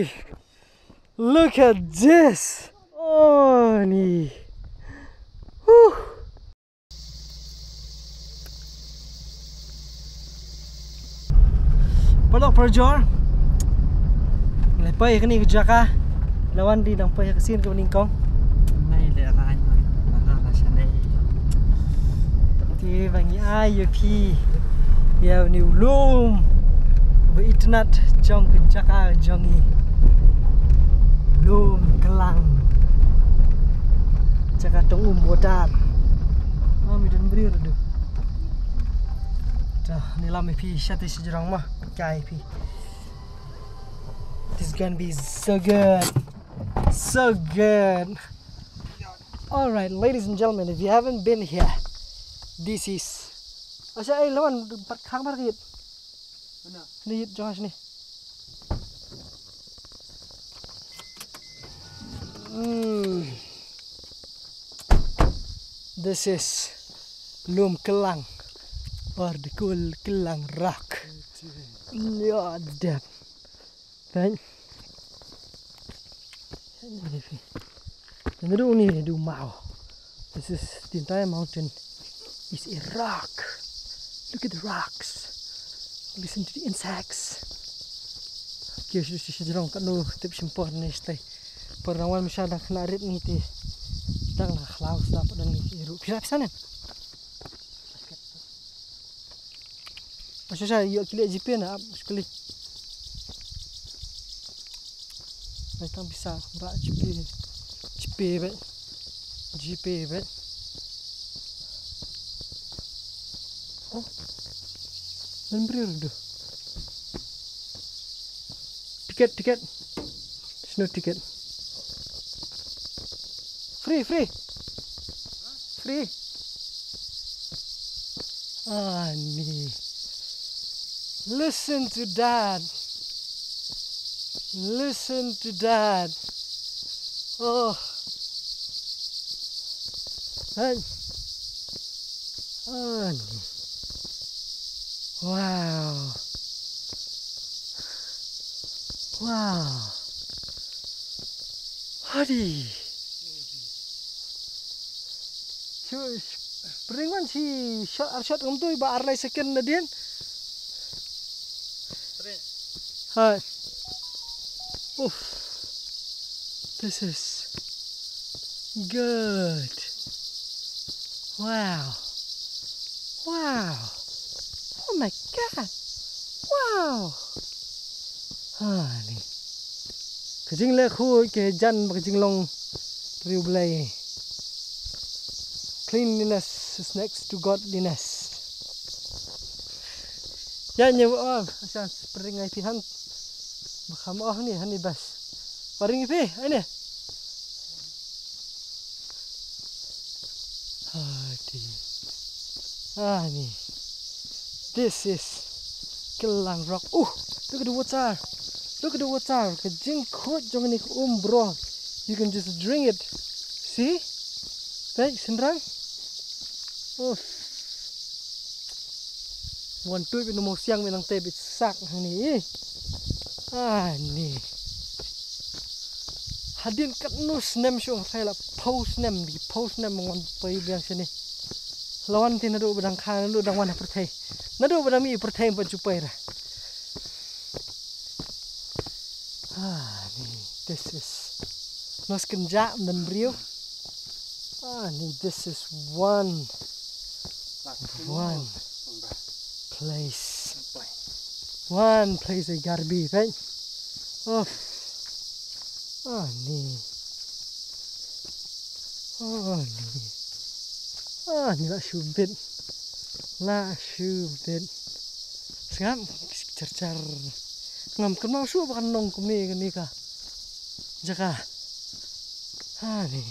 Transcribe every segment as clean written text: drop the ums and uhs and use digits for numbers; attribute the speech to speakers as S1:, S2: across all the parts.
S1: Oi, look at this. Oh ni. Pelok perjor. Lepai ke ni kerja kah? Lawan di nampai ke sini ke meningkong.
S2: Nay le ran mana sana.
S1: Ti bangi ayo pi. Ya ni ulum. Be internet jong kerja kah jongi. Lum kelang. Cakap tong bodan. Mi dan beri tu. Dah ni lama pi syati sejarang mah. Kai pi. This is gonna be so good. So good. Alright, ladies and gentlemen, if you haven't been here, this is Asya lawan khang par kit. Mana? Ni Josh ni. This is Lum Kelang or the cool Kelang Rock. Yeah, damn. Kan? Ni do mau. This is the entire mountain is a rock. Look at the rocks. Listen to the insects. Kaya siya jarang kanu tip simpor ni stay. Perawan masyadong kanarit ni ti. Dang na clouds dapat dan ni iru. Pirap sana. Pasal saya yuk kili GP na sekali. Kita bisa berak GP bet. GP bet. Oh. Dan beri tu. Tiket. Snow tiket. Free. Ni. Listen to that. Oh. Hey. Ni. Wow. Hadi. Peringan si shot tu iba arlai second na din. Hai. Oof. This is good. Wow. Oh my god. Wow. Ni. Kejing le khu ke jan kejing long riu belai. Cleanliness is next to godliness. Ya nyewa asal peringai pihan. Bakam ni bas. Paring pi ini. Ni. This is Kelang Rock. Look at the water. Kejing khot jong ni bro. You can just drink it. See? Baik, sendrang. Wan tu bin mo siang minang te bit sak ni. Ni. Hadin kat nus nem syong saya la post nem ngon pai biang sini. Lawan tin nadu badang khang nadu dang wan perthai. Nadu badang mi perthai pa chupai ra. Ni. This is nos kenja dan brio. Ni this is one place I gotta be, right? Ni. Ni la syubit. Sekarang car ngam kenal su bukan nong kumi ka. Jaka. Ni.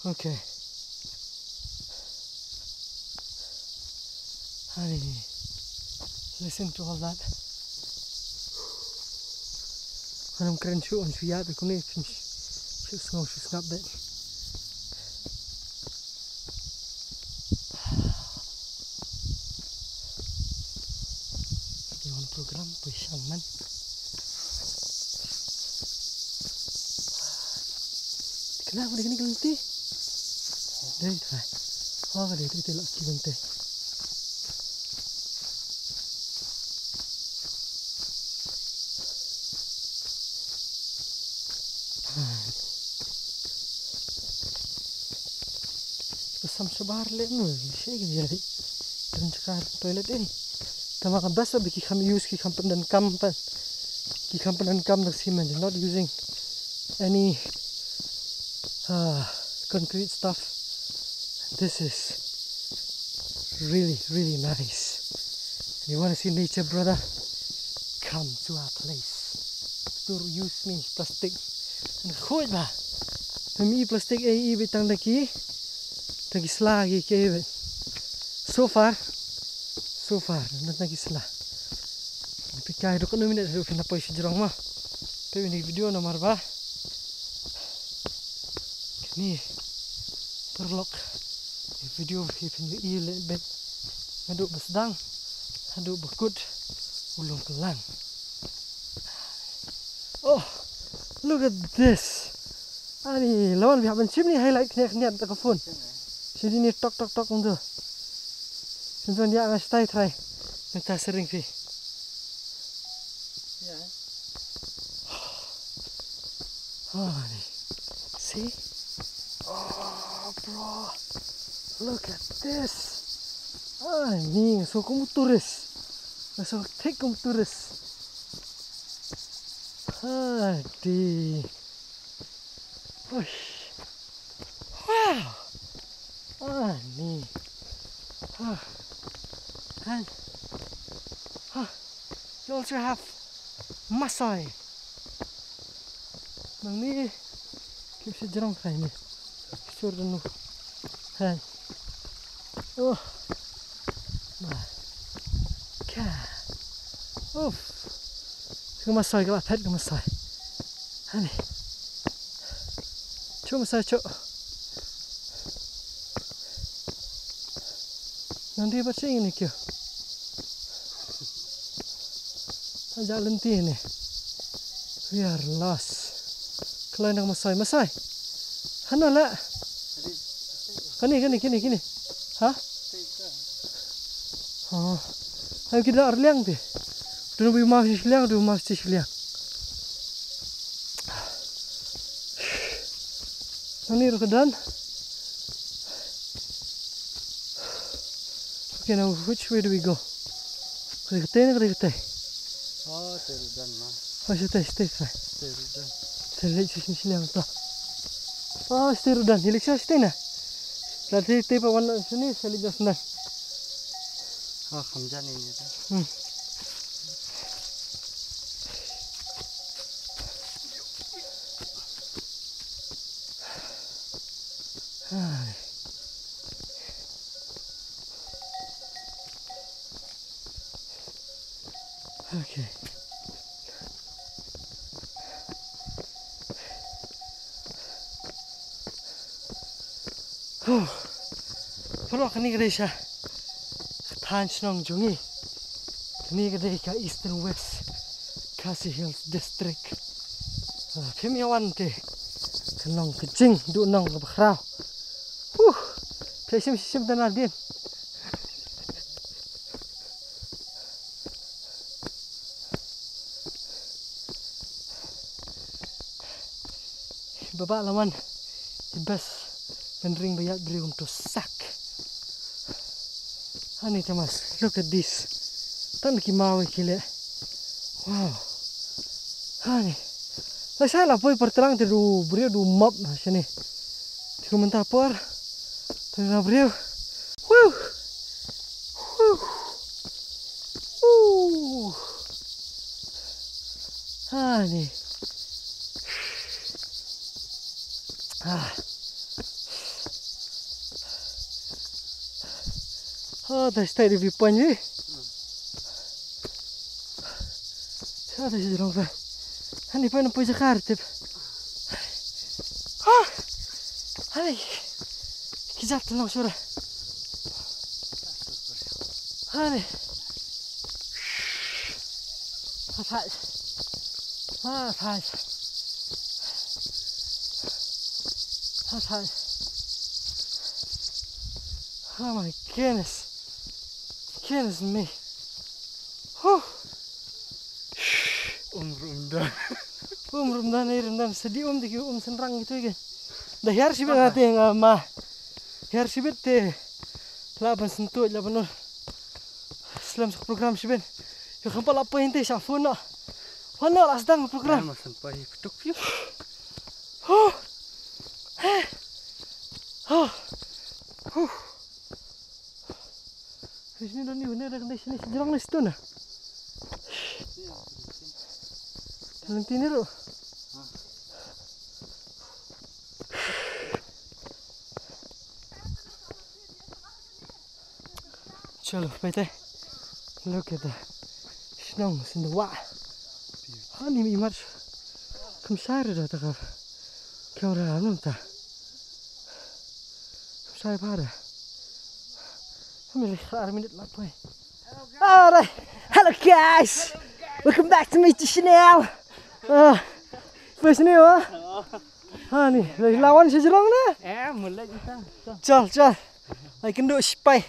S1: Okay. Honey, listen to all that. I'm keren shoot on shoot the connection. Shoot snap that. Di on program pisang man. Kenapa dia kena kelenti? Deh, try. Oh, dia tu telak kelenti. Besam sebar lemu, sih jadi. Dan sekarang toilet ini. Tama kan basa biki kami use ki kampan dan kampan. Ki kampan dan kam nak simen, not using any concrete stuff. This is really nice. You want to see nature, brother? Come to our place. To use me plastic. And goed ba? Kami plastic ai bitang lagi. Tagi selagi ke. So far, not lagi selah. Tapi kaya dok no minit dok kena pois jerong mah. Tapi ni video nomor ba? Ni terlok. Video hipin i lebet. Aduk besdang, aduk bekut, ulung kelang. Oh, look at this. Ani lawan biar mencim ni highlight kena tak phone. Jadi ni tok untuk. Sentuhan dia agak stay try. Entah sering fi.
S2: Yeah.
S1: Oh, ni. See? Oh, bro. Look at this. Ah, ni so como turis. So take como turis. Ah, di. Oish. Wow. Ah, ni. Ah. And you also have Masai. Nang ni kita jarang try ni. Sure no. Hai. Oh. Nah. Ka. Oh. Ke Masai ke pet ke Masai. Hani. Cuma Masai cok. Nanti baca ini kyo. Ajak lenti ni. We are lost. Kalau nak Masai. Hana lah. Kini. Hah? Oh. Ayo kita arliang tu. Dulu bui mas liang, dulu mas liang. Nani rukedan? Okay, now which way do we go? Kereta.
S2: Oh, terudan mah.
S1: Oh, stay.
S2: Terudan.
S1: Terlihat sini yang tu. Oh, terudan. Hilik saya stay na. Lagi tipe warna sini saya lihat senang.
S2: Oh, kamjan ini tu.
S1: Okay. Perlu kini kedai sah. Tanjung Jungi. Kini kedai ka Eastern West Khasi Hills District. Pemiawan te. Kenong kecing du nong ke bakrau. Sim tanah din. Bapak lawan bebas menring bayat beri untuk sak. Ani Thomas, look at this. Tan kimawe kile. Wow. Ani. Saya lah poi perterang tiru beri du map sini. Tiru mentah por. Tiru beri. Wow. Ani. Oh, daar staat de viewpoint nu. Ja, dat is er ongeveer. En die pijn op deze gaar tip. Ah, hey, ik zat er nog zo. Hey, wat hij, wat hij, wat hij. Oh my goodness. Goodness me. Huh. Umrum dan hier dan sedih dikit senrang gitu kan. Dah hari sibet hati yang ma. Hari sibet laban sentuh laban Islam program sibet. Yo kan pala apa inte sa phone. Mana lah sedang program.
S2: Mas sampai petuk piu.
S1: Oh. Oh. Oh. Di sini dah ni benar dah di sini jerang di situ nah. Nanti ni tu. Chalo, baik. Look at the snow in the wa. Hani mi mar. Kumsare dah tak. Kamera anu tak. Kumsare pada. Kami lihat minit lapai. Alright. Hello guys. Welcome back to Mr. Chanel. First ni wah. Ha ni, lawan sejerang na.
S2: Mulai kita.
S1: Chal. Ai kendo spy.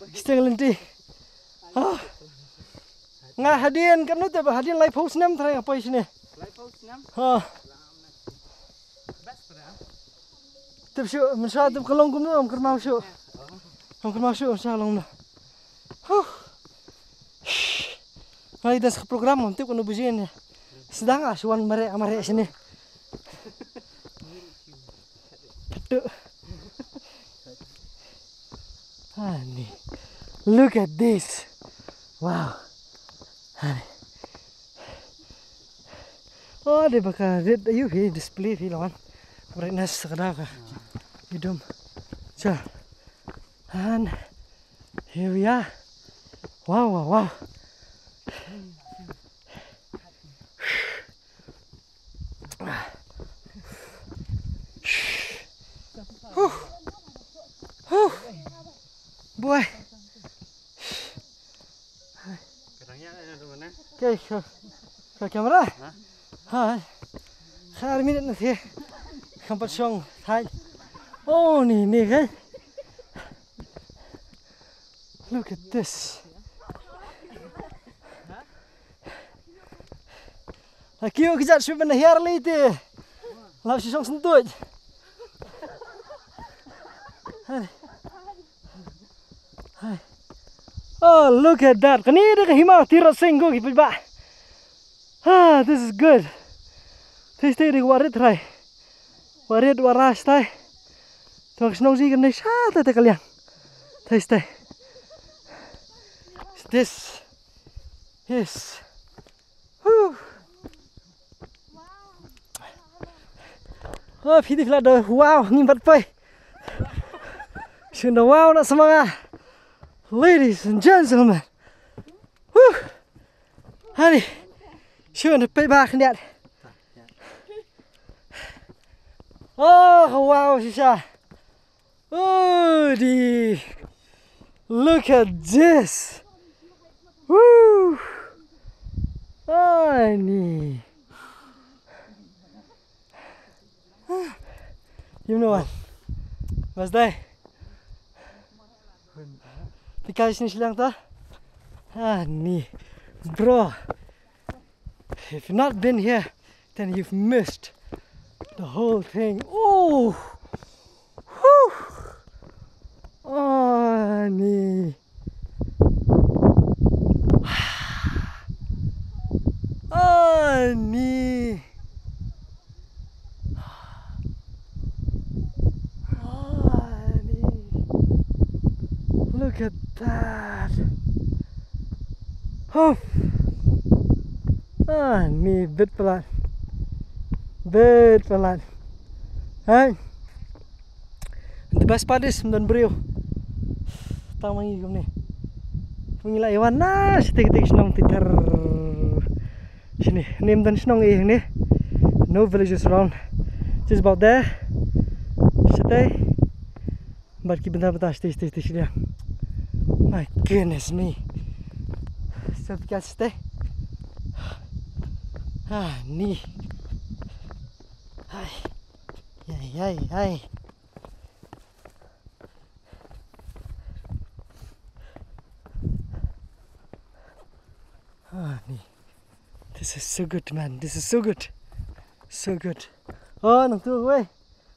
S1: Setengah lenti. Ngah hadian kan tu apa? Hadian live house 6 try apa sini?
S2: Live house 6.
S1: Ha. Tep syu, mensha tep kalong kum am ker mau syu. Am ker mau syu insya Allah. Hai das program om tep kono bujin. Sedang asuan mare sini. Ketuk. Hani. Look at this. Wow. Hani. Oh, dia bakal you display ni lawan. Brightness sekadar ka. Hidung. Cha. And here we are. Wow. Boy.
S2: Kerangnya ada mana?
S1: Okay, ke kamera? Ha. Har minit nanti. Kampat song thai. Oh, ni kan. Look at this. Lagi aku kejap sweep mana hair lagi. Lalu si song sentut. Hai. Oh, look at that. Kani ada himau tirat senggo gitu ba. This is good. This di warit rai. Warit waras tai. Tuang snow sih kan desa tak kalian. This. Yes. Oh, pidi flada. Wow, ngimpat pai. Sudah wow nak semangat. Ladies and gentlemen. Woo. Honey. Schön dat payback net. Oh, wow, Shisha. Oh, look at this. Woo. Honey. You know what? Was that? Die kijk niet lang daar. Nee. Bro. If you've not been here, then you've missed the whole thing. Oh. Whew. Oh, nee. Oh, nee. Look at that. Oh. Ni bit pelan. Hey. The best part is dan brio. Tamangi kau ni. Mengilai warna setik-setik senong titar. Sini, name dan senong ni. No villages around. Just about there. Stay. Barki bentar-bentar stay sini. My goodness me. So we stay. Ni. Hai. Hai. Ni. This is so good, man. This is so good. So good. Oh, nang tu weh.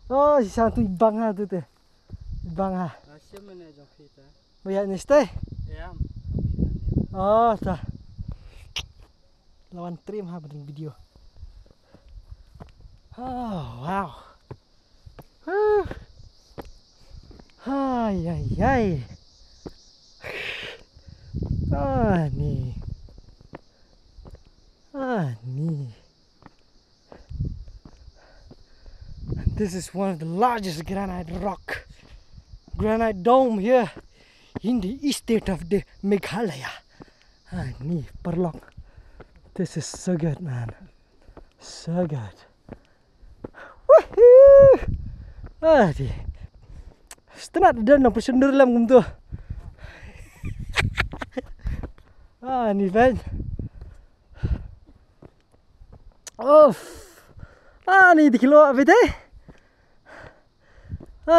S1: Oh, si satu ibang ha tu teh. Ibang ha.
S2: Asyik mana jom kita.
S1: Banyak ni stay.
S2: Ya.
S1: Oh, dah. Lawan trim ha pada video. Oh, wow. Hai. Ni. This is one of the largest granite dome here in the east state of the Meghalaya. Ni Parlock. This is so good, man. So good. Woohoo! Setengah dah nak bersendur dalam tu. Ni ben. Ni di kilo apa teh?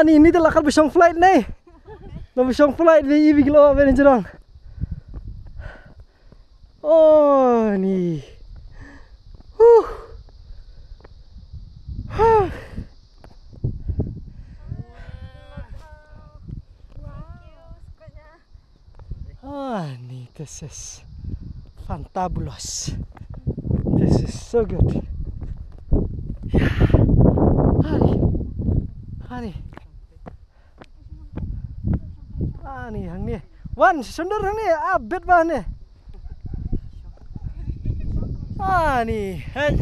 S1: Ni dah lakal bersong flight ni. Dah bersong flight di kilo apa ni jerang? Oh, ni. Ni, this is fantabulous. This is so good. Ni hang ni. Wan sundur hang ni abet bah ni. Ni. Hai.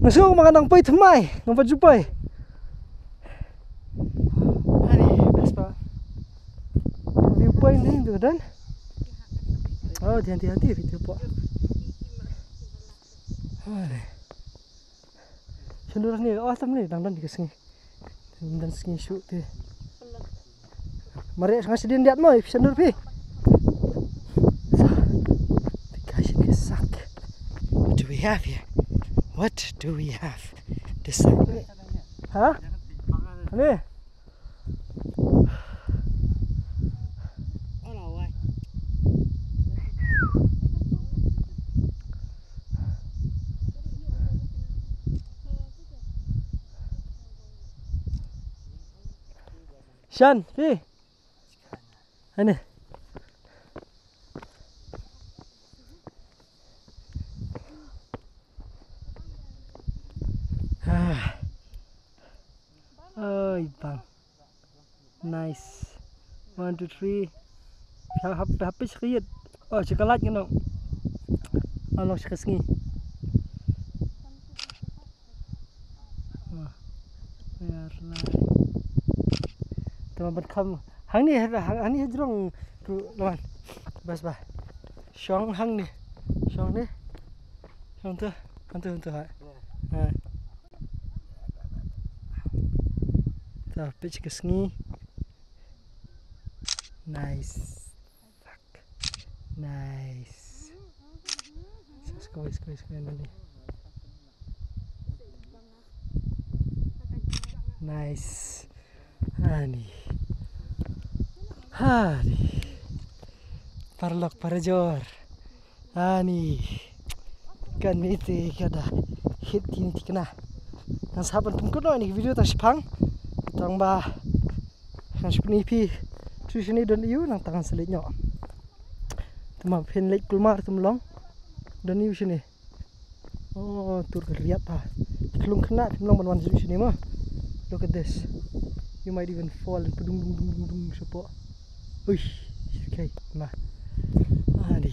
S1: Masuk makan nang pai thamai, nampak jupai. Ni best pa. Viewpoint ni tu dan. Oh, hati-hati video po. Ni. Sundur ni awesome ni dan di sini. Dan sini shoot tu. Mari ngasih dia lihat mo, sundur pi. The guys in this sack. What do we have here? What do we have? This sack. Hah? Ni. Shan, pi. Ini. Oh, ibang. Nice. 1, 2, 3. Habis kriat. Oh, cakalat kan dong. Along sekesengi. Biar lah. Teman berkam. Hang ni jerong tu lawan. Bas bah. Syong hang ni. Syong ni. Syong tu. Hantu ha. Tah pitch ke sengi. Nice. Fuck. Nice. Skoi ni. Nice. Ni. Parlock parajor. Ni. Kan itu kada hit ini kena. Yang sahabat pengkut ni video tak sepang. Tang ba. Yang sepeni pi. Tu sini dan iu nang tangan seliknya. Tema pen lek kulmar tumlong. Dan iu sini. Oh, tur keriat ah. Kelung kena tumlong ban sini mah. Look at this. You might even fall and dung support. Uish, okay, nah. Ni.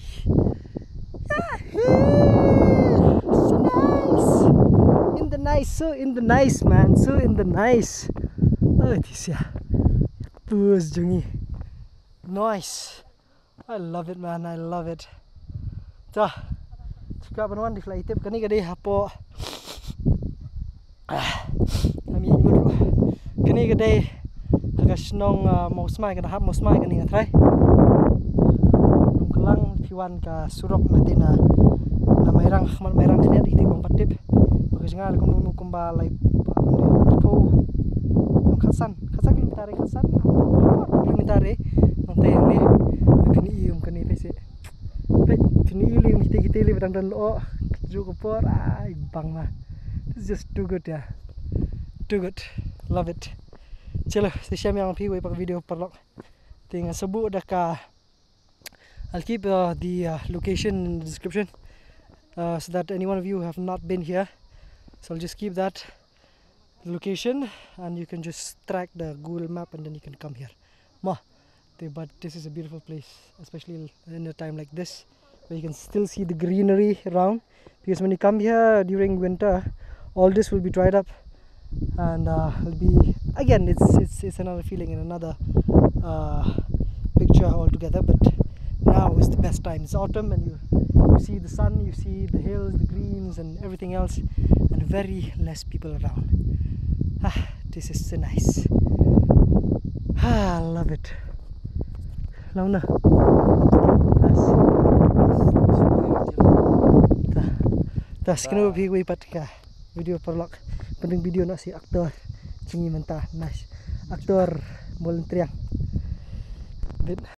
S1: So nice. So in the nice, man. So in the nice. Oh, this yeah. Booze jungi. Nice. I love it, man. I love it. Ta. Cakap benuan di flight tip kani gede hapo. Kami ingin dulu. Kani gede agak senong mau smai kena hap mau smai kani ngatrai. Kelang piwan ka surok nanti na merang kini di bang patip. Bagus ngal kum kumbalai po kasan kilometer kasan kilometer nanti yang ni kini pese. Kini ilim kita ilim dan lo juga por bang mah. It's just too good ya. Too good. Love it. Chalo, saya yang pi wei pak video perlok. Ting sebut dah ka. I'll keep the location in the description so that any one of you have not been here. So I'll just keep that location and you can just track the Google map and then you can come here. But this is a beautiful place, especially in a time like this where you can still see the greenery around. Because when you come here during winter, all this will be dried up, and it'll be again. It's another feeling and another picture altogether. But now is the best time. It's autumn, and you see the sun, you see the hills, the greens, and everything else, and very less people around. This is so nice. I love it. Launa. Tas kena pergi pat ka video perlok penting video nak si aktor cingi mentah nice aktor boleh teriang